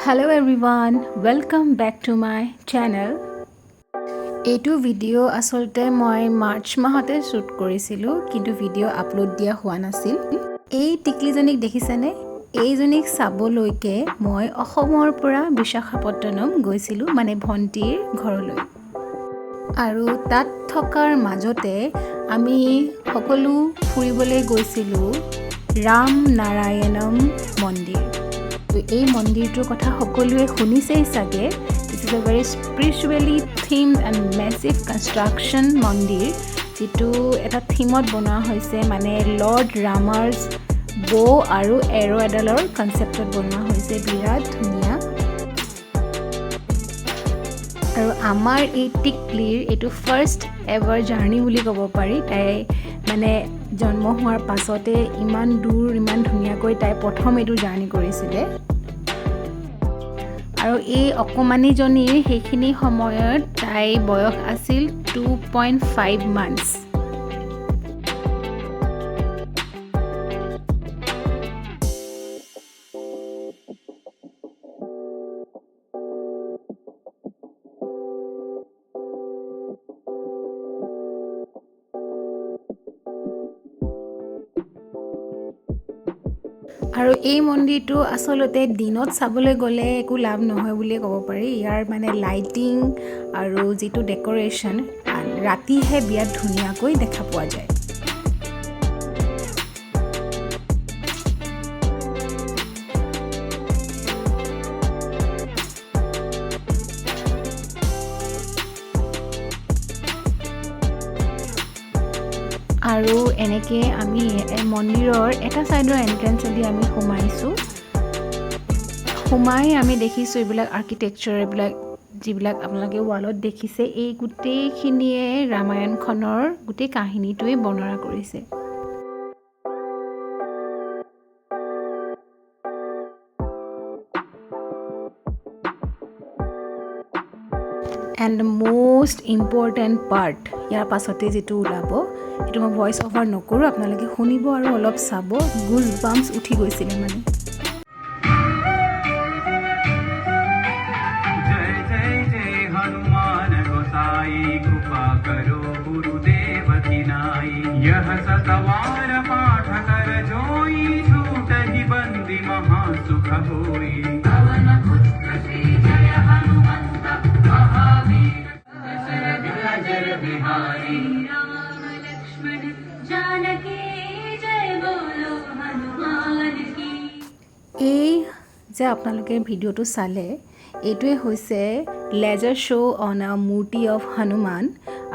Hello everyone, welcome back to my channel. এইটো video আসলতে মই মাৰ্চ মাহতে শুট কৰিছিলো কিন্তু ভিডিও আপলোড দিয়া হোৱা নাছিল। এই টিকলিজনিক দেখিছেনে? এইজনিক চাবলৈকে মই অসমৰ পৰা বিশাখাপট্টনম গৈছিলো মানে ভণ্টিৰ ঘৰলৈ। আৰু তাত থকাৰ মাজতে আমি সকলো ফুৰিবলৈ গৈছিলো ৰাম নাৰায়ণম মন্দিৰ। এই মন্দিৰটোৰ কথা সকলোৱে শুনিছেই চাগে। This is a very spiritually themed and massive construction মন্দিৰ যেটো এটা থিমত বনোৱা হৈছে মানে লৰ্ড ৰামাৰ বো আৰু এৰো এডালৰ কনসেপ্টত বনোৱা হৈছে বিৰাট ধুনীয়া। আৰু আমাৰ এই টিকলিৰ এইটো ফাৰ্ষ্ট এভাৰ জাৰ্নি বুলি ক'ব পাৰি। তাই মানে জন্ম হোৱাৰ পাছতে ইমান দূৰ ইমান ধুনীয়াকৈ তাই প্ৰথম এইটো জাৰ্নি কৰিছিলে। আৰু এই অকমানিজনীৰ সেইখিনি সময়ত তাই বয়স আছিল 2.5 মান্থছ। আৰু এই মন্দিৰটো আসলতে দিনত চাবলৈ গ'লে একো লাভ নহয় বুলি ক'ব পাৰি। ইয়াৰ মানে লাইটিং আৰু যেটো ডেকোৰেশন ৰাতিহে বিৰাট ধুনীয়াকৈ দেখা পোৱা যায়। আৰু এনেকে আমি মন্দিৰৰ এটা সাইডৰ এন্ট্ৰেন্সেদি আমি সোমাই আমি দেখিছো এইবিলাক আৰ্কিটেকচাৰ এইবিলাক যিবিলাক আপোনালোকে ওয়ালত দেখিছে এই গোটেইখিনিয়ে ৰামায়ণখনৰ গোটেই কাহিনীটোৱে বৰ্ণনা কৰিছে। And the most important part ইয়াৰ পাছতে যেটো ওলাব এটো মই ভয়েস ওভাৰ নকৰো আপোনালোকে শুনিব আৰু অলপ চাব গুজ বাম্পছ উঠি গৈছিল মানে। জয় জয় জয় হনুমান গোসাই কৃপা করো গুরুদেব কি নাই यह सतवार पाठ कर जोई छूटहि बंदी महा सुख होई पवन पुत्र श्री जय हनुमंत महावीर दशरथ जय बिहारी राम लक्ष्मण जानकी जय बोलो हनुमान की। এই যে আপোনালোকে ভিডিওটো চালে এইটোৱে হৈছে লেজাৰ শ্ব' অন আ মূৰ্তি অফ হনুমান।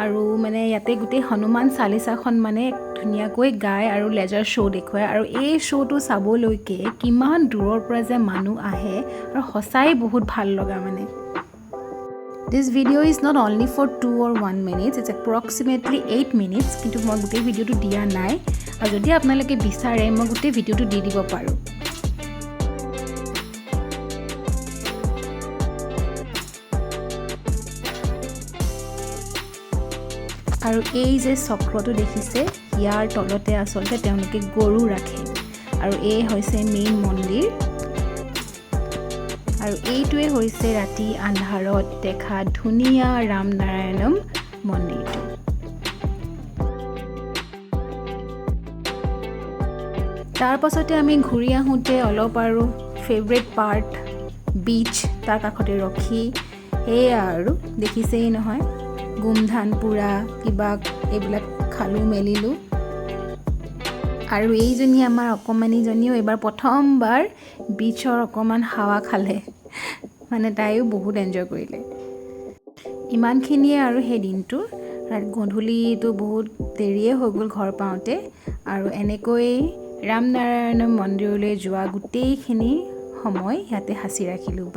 আৰু মানে ইয়াতে গোটেই হনুমান চালিচাখন মানে ধুনীয়াকৈ গায় আৰু লেজাৰ শ্ব' দেখুৱায়। আৰু এই শ্ব'টো চাবলৈকে কিমান দূৰৰ পৰা যে মানুহ আহে আৰু সঁচাই বহুত ভাল লগা মানে। This video is not only for 2 or 1 minutes, it's approximately 8 minutes কিন্তু মই গোটেই ভিডিওটো দিয়া নাই। আৰু যদি আপোনালোকে বিচাৰে মই গোটেই ভিডিওটো দি দিব পাৰো। আৰু এই যে চক্ৰটো দেখিছে ইয়াৰ তলতে আসলতে তেওঁলোকে গৰু ৰাখে আৰু এই হৈছে মেইন মন্দিৰ। আৰু এইটোৱে হৈছে ৰাতি আন্ধাৰত দেখা ধুনীয়া ৰাম নাৰায়ণম মন্দিৰটো। তাৰ পাছতে আমি ঘূৰি আহোঁতে অলপ আৰু ফেভৰেট পাৰ্ট বিচ তাৰ কাষতে ৰখি এয়া আৰু দেখিছেই নহয় গুমধান পুৰা কিবা এইবিলাক খালো মেলিলো। আৰু এইজনী আমাৰ অকমানিজনীও এবাৰ প্ৰথমবাৰ বিচৰ অকমান হাৱা খালে মানে তাইও বহুত এনজয় কৰিলে। ইমানখিনিয়ে আৰু সেই দিনটো গধূলিটো বহুত দেৰিয়ে হৈ গ'ল ঘৰ পাওঁতে। আৰু এনেকৈ ৰাম নাৰায়ণ মন্দিৰলৈ যোৱা গোটেইখিনি সময় ইয়াতে সাঁচি ৰাখিলোঁ।